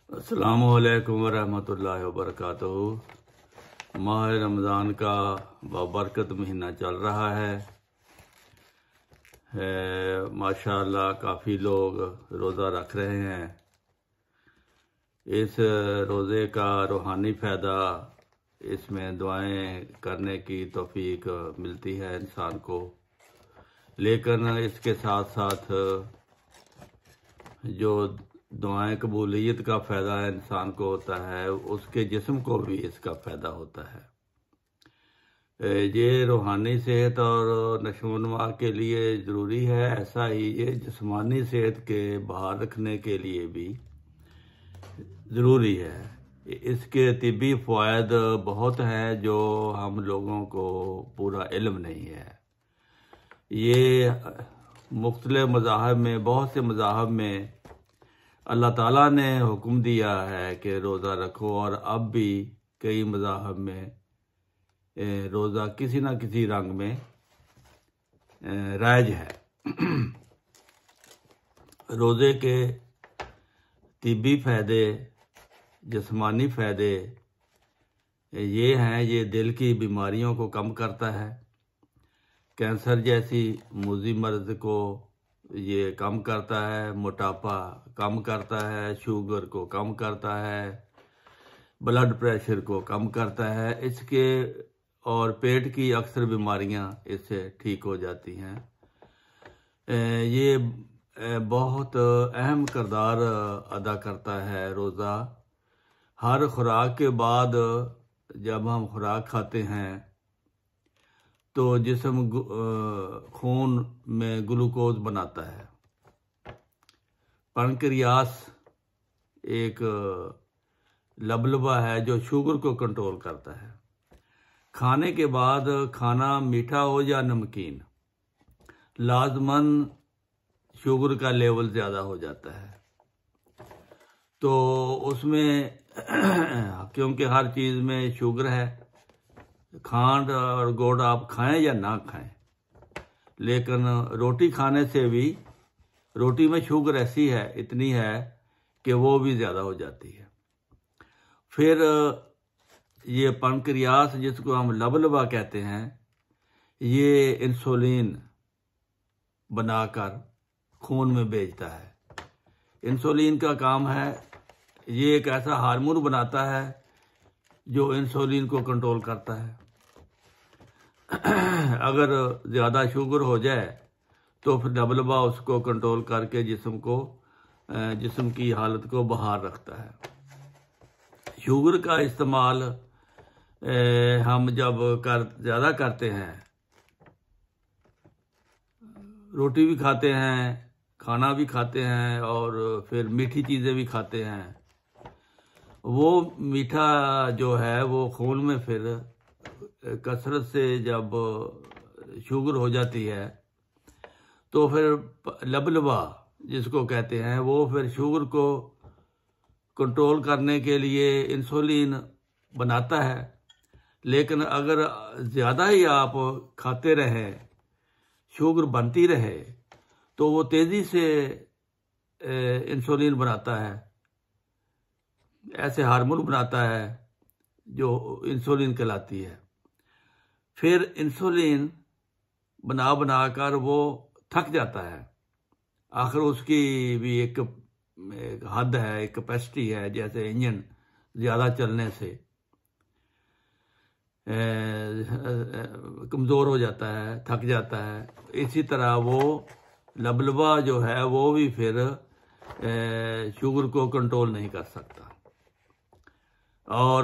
अस्सलामुअलैकुम वरहमतुल्लाहि वबरकातुहू। माह रमज़ान का बाबरकत महीना चल रहा है। माशाअल्लाह काफ़ी लोग रोज़ा रख रहे हैं। इस रोज़े का रूहानी फ़ायदा, इसमें दुआएं करने की तौफीक मिलती है इंसान को, लेकिन इसके साथ साथ जो दुआएं कबूलियत का फ़ायदा इंसान को होता है, उसके जिस्म को भी इसका फ़ायदा होता है। ये रूहानी सेहत और नशोनुमा के लिए ज़रूरी है, ऐसा ही ये जिस्मानी सेहत के बहाल रखने के लिए भी ज़रूरी है। इसके तिब्बी फ़वायद बहुत हैं जो हम लोगों को पूरा इल्म नहीं है। ये मुख्तलिफ़ मज़ाहब में, बहुत से मज़ाहब में अल्लाह ताला ने हुक्म दिया है कि रोज़ा रखो, और अब भी कई मज़ाहब में रोज़ा किसी न किसी रंग में राइज है। रोज़े के तिब्बी फ़ायदे, जिस्मानी फ़ायदे ये हैं, ये दिल की बीमारियों को कम करता है, कैंसर जैसी मुज़ी मर्ज़ को ये कम करता है, मोटापा कम करता है, शुगर को कम करता है, ब्लड प्रेशर को कम करता है, इसके और पेट की अक्सर बीमारियां इससे ठीक हो जाती हैं। ये बहुत अहम किरदार अदा करता है रोज़ा। हर खुराक के बाद जब हम खुराक खाते हैं तो जिस्म खून में ग्लूकोज बनाता है। पैंक्रियास एक लबलबा है जो शुगर को कंट्रोल करता है। खाने के बाद खाना मीठा हो या नमकीन, लाजमन शुगर का लेवल ज़्यादा हो जाता है। तो उसमें क्योंकि हर चीज़ में शुगर है, खांड और गुड़ आप खाएं या ना खाएं, लेकिन रोटी खाने से भी, रोटी में शुगर ऐसी है, इतनी है कि वो भी ज़्यादा हो जाती है। फिर ये पैंक्रियास, जिसको हम लबलबा कहते हैं, ये इंसुलिन बनाकर खून में भेजता है। इंसुलिन का काम है, ये एक ऐसा हार्मोन बनाता है जो इंसुलिन को कंट्रोल करता है। अगर ज़्यादा शुगर हो जाए तो फिर लबलबा उसको कंट्रोल करके जिस्म की हालत को बहाल रखता है। शुगर का इस्तेमाल हम जब ज़्यादा करते हैं, रोटी भी खाते हैं, खाना भी खाते हैं और फिर मीठी चीज़ें भी खाते हैं, वो मीठा जो है वो खून में फिर कसरत से जब शुगर हो जाती है तो फिर लबलबा जिसको कहते हैं, वो फिर शुगर को कंट्रोल करने के लिए इंसुलिन बनाता है। लेकिन अगर ज़्यादा ही आप खाते रहें, शुगर बनती रहे, तो वो तेज़ी से इंसुलिन बनाता है, ऐसे हार्मोन बनाता है जो इंसुलिन कहलाती है। फिर इंसुलिन बना बनाकर वो थक जाता है। आखिर उसकी भी एक हद है, एक कैपेसिटी है, जैसे इंजन ज़्यादा चलने से कमज़ोर हो जाता है, थक जाता है। इसी तरह वो लबलबा जो है वो भी फिर शुगर को कंट्रोल नहीं कर सकता, और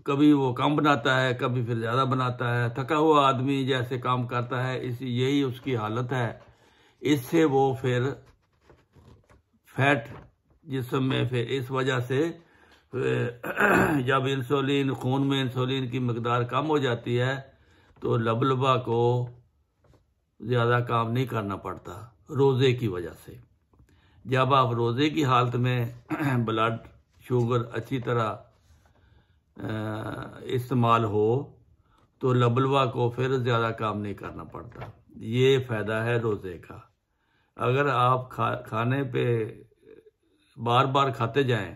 कभी वो कम बनाता है, कभी फिर ज़्यादा बनाता है। थका हुआ आदमी जैसे काम करता है, यही उसकी हालत है। इससे वो फिर फैट जिस्म में, फिर इस वजह से जब इंसुलिन, खून में इंसुलिन की मकदार कम हो जाती है तो लबलबा को ज़्यादा काम नहीं करना पड़ता रोज़े की वजह से। जब आप रोज़े की हालत में ब्लड शुगर अच्छी तरह इस्तेमाल हो तो लबलबा को फिर ज़्यादा काम नहीं करना पड़ता। ये फ़ायदा है रोज़े का। अगर आप खाने पे बार बार खाते जाएं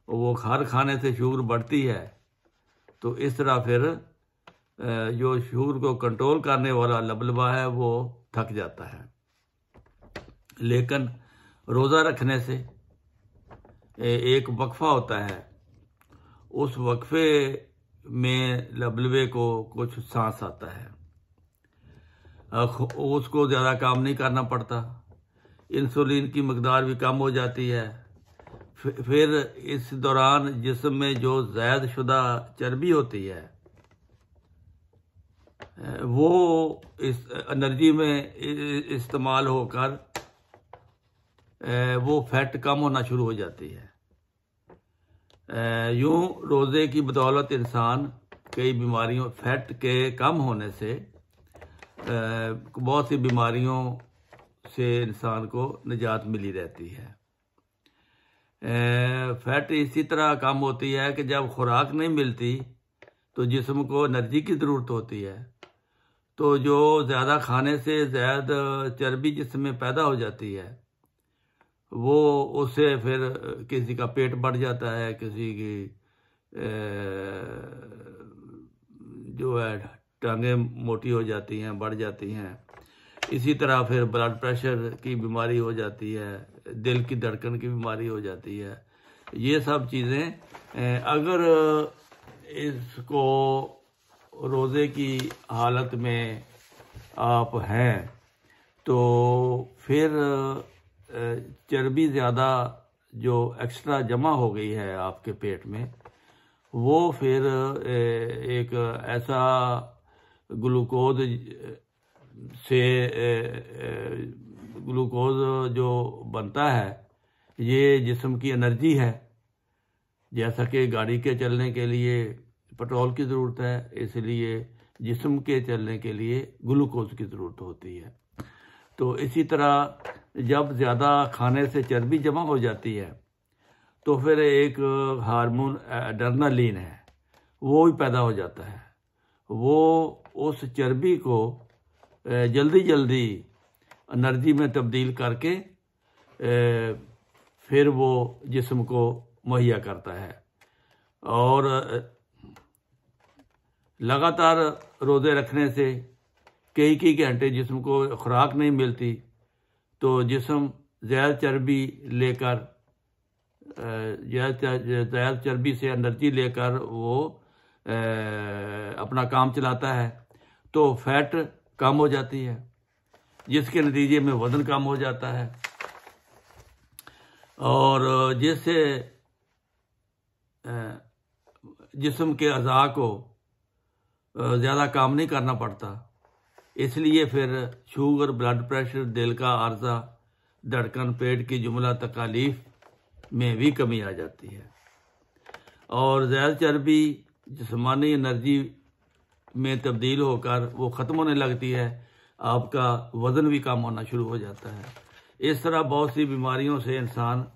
वो हर खाने से शुगर बढ़ती है, तो इस तरह फिर जो शुगर को कंट्रोल करने वाला लबलबा है वो थक जाता है। लेकिन रोज़ा रखने से एक वक्फा होता है, उस वक्फे में लबलबे को कुछ सांस आता है, उसको ज़्यादा काम नहीं करना पड़ता, इंसुलिन की मकदार भी कम हो जाती है। फिर इस दौरान जिस्म में जो ज़ायद शुदा चर्बी होती है वो इस एनर्जी में इस्तेमाल होकर वो फैट कम होना शुरू हो जाती है। यूं रोज़े की बदौलत इंसान कई बीमारियों, फैट के कम होने से बहुत सी बीमारियों से इंसान को निजात मिली रहती है। फैट इसी तरह कम होती है कि जब खुराक नहीं मिलती तो जिस्म को एनर्जी की ज़रूरत होती है, तो जो ज़्यादा खाने से ज़्यादा चर्बी जिस्म में पैदा हो जाती है वो उससे फिर किसी का पेट बढ़ जाता है, किसी की जो है टांगें मोटी हो जाती हैं, बढ़ जाती हैं। इसी तरह फिर ब्लड प्रेशर की बीमारी हो जाती है, दिल की धड़कन की बीमारी हो जाती है। ये सब चीज़ें अगर इसको रोज़े की हालत में आप हैं तो फिर चर्बी ज़्यादा जो एक्स्ट्रा जमा हो गई है आपके पेट में वो फिर एक ऐसा ग्लूकोज से ग्लूकोज जो बनता है, ये जिस्म की एनर्जी है। जैसा कि गाड़ी के चलने के लिए पेट्रोल की ज़रूरत है, इसलिए जिस्म के चलने के लिए ग्लूकोज की ज़रूरत होती है। तो इसी तरह जब ज़्यादा खाने से चर्बी जमा हो जाती है तो फिर एक हार्मोन एड्रेनालिन है वो भी पैदा हो जाता है। वो उस चर्बी को जल्दी जल्दी एनर्जी में तब्दील करके फिर वो जिस्म को मुहैया करता है। और लगातार रोज़े रखने से कई घंटे जिस्म को खुराक नहीं मिलती तो जिस्म ज़्यादा चर्बी लेकर ज़्यादा चर्बी से एनर्जी लेकर वो अपना काम चलाता है, तो फैट कम हो जाती है, जिसके नतीजे में वज़न कम हो जाता है और जिससे जिस्म के अज़ा को ज़्यादा काम नहीं करना पड़ता। इसलिए फिर शुगर, ब्लड प्रेशर, दिल का आर्जा, धड़कन, पेट की जुमला तकालीफ में भी कमी आ जाती है और ज़्यादा चर्बी जिस्मानी एनर्जी में तब्दील होकर वो ख़त्म होने लगती है, आपका वज़न भी कम होना शुरू हो जाता है। इस तरह बहुत सी बीमारियों से इंसान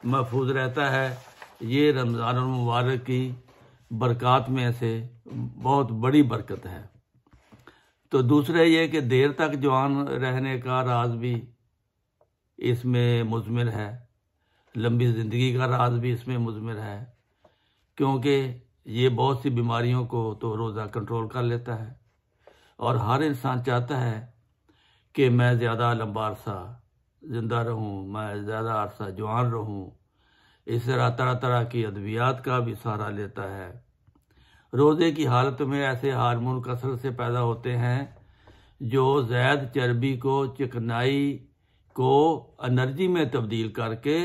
महफूज रहता है। ये रमज़ान मुबारक की बरक़ात में से बहुत बड़ी बरकत है। तो दूसरा ये कि देर तक जवान रहने का राज भी इसमें मुज़मिर है, लंबी ज़िंदगी का राज भी इसमें मुज़मिर है, क्योंकि ये बहुत सी बीमारियों को तो रोज़ा कंट्रोल कर लेता है और हर इंसान चाहता है कि मैं ज़्यादा लंबा अरसा ज़िंदा रहूं, मैं ज़्यादा अरसा जवान रहूं। इस तरह तरह तरह की अद्वियात का भी सहारा लेता है। रोज़े की हालत में ऐसे हार्मोन कसरत से पैदा होते हैं जो ज़्यादा चर्बी को, चिकनाई को एनर्जी में तब्दील करके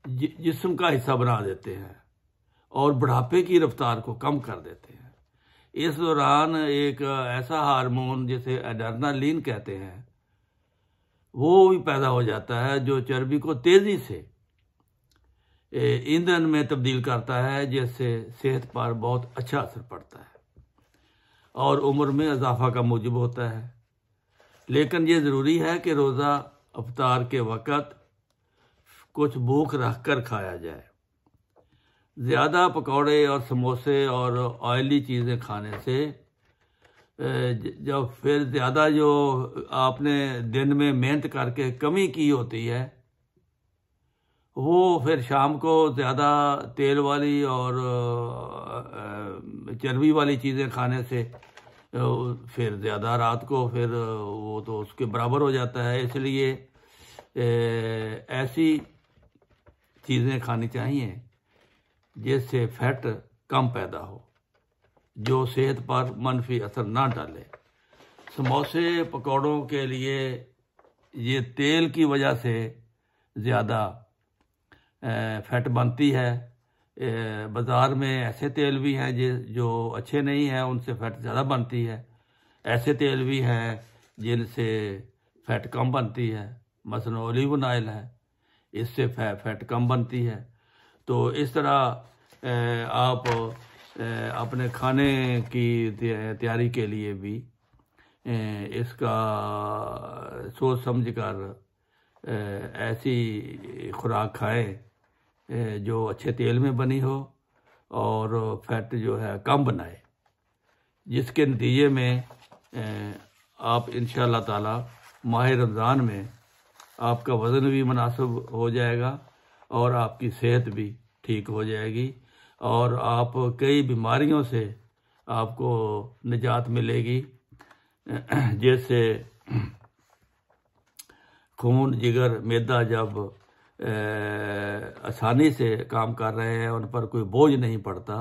जिस्म का हिस्सा बना देते हैं और बुढ़ापे की रफ्तार को कम कर देते हैं। इस दौरान एक ऐसा हार्मोन जिसे एड्रेनालिन कहते हैं वो भी पैदा हो जाता है जो चर्बी को तेज़ी से ईंधन में तब्दील करता है, जिससे सेहत पर बहुत अच्छा असर पड़ता है और उम्र में इजाफा का मूजिब होता है। लेकिन ये ज़रूरी है कि रोज़ा अफ्तार के वक़्त कुछ भूख रख कर खाया जाए। ज़्यादा पकौड़े और समोसे और ऑयली चीज़ें खाने से जब फिर ज़्यादा जो आपने दिन में मेहनत करके कमी की होती है वो फिर शाम को ज़्यादा तेल वाली और चर्बी वाली चीज़ें खाने से फिर ज़्यादा रात को फिर वो तो उसके बराबर हो जाता है। इसलिए ऐसी चीज़ें खानी चाहिए जिससे फैट कम पैदा हो, जो सेहत पर मनफी असर ना डाले। समोसे पकौड़ों के लिए ये तेल की वजह से ज़्यादा फैट बनती है। बाज़ार में ऐसे तेल भी हैं जो अच्छे नहीं हैं, उनसे फैट ज़्यादा बनती है। ऐसे तेल भी हैं जिनसे फैट कम बनती है, मसलन ओलिव ऑयल है, इससे फैट कम बनती है। तो इस तरह आप अपने खाने की तैयारी के लिए भी इसका सोच समझ कर ऐसी खुराक खाएं जो अच्छे तेल में बनी हो और फैट जो है कम बनाए, जिसके नतीजे में आप इंशाअल्लाह ताला माह रमज़ान में आपका वज़न भी मुनासिब हो जाएगा और आपकी सेहत भी ठीक हो जाएगी और आप कई बीमारियों से आपको निजात मिलेगी, जैसे खून, जिगर, मैदा जब आसानी से काम कर रहे हैं, उन पर कोई बोझ नहीं पड़ता,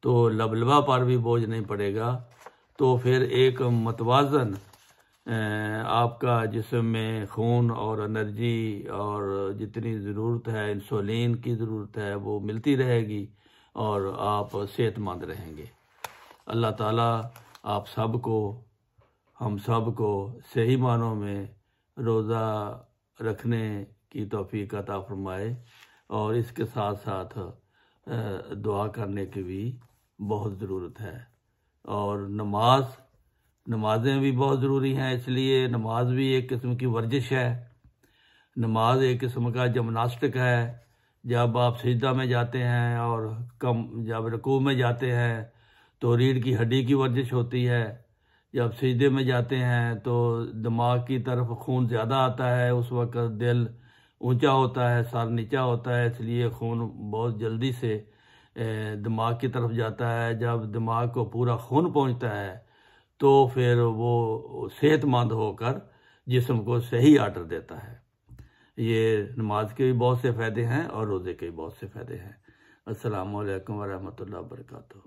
तो लबलबा पर भी बोझ नहीं पड़ेगा। तो फिर एक मतवाज़न आपका जिस्म में खून और एनर्जी और जितनी ज़रूरत है, इंसुलिन की ज़रूरत है, वो मिलती रहेगी और आप सेहतमंद रहेंगे। अल्लाह ताला आप सबको, हम सब को सही मानों में रोज़ा रखने की तौफीक अता फरमाए और इसके साथ साथ दुआ करने की भी बहुत ज़रूरत है। और नमाज़ें भी बहुत ज़रूरी हैं, इसलिए नमाज भी एक किस्म की वर्जिश है। नमाज एक किस्म का जिम्नास्टिक है। जब आप सिजदा में जाते हैं और जब रुकू में जाते हैं तो रीढ़ की हड्डी की वर्जिश होती है। जब सिजदे में जाते हैं तो दिमाग की तरफ खून ज़्यादा आता है, उस वक्त दिल ऊंचा होता है, सर नीचा होता है, इसलिए खून बहुत जल्दी से दिमाग की तरफ जाता है। जब दिमाग को पूरा खून पहुंचता है तो फिर वो सेहतमंद होकर जिस्म को सही आर्डर देता है। ये नमाज के भी बहुत से फ़ायदे हैं और रोज़े के भी बहुत से फ़ायदे हैं। अस्सलामु अलैकुम व रहमतुल्लाहि व बरकातुहू।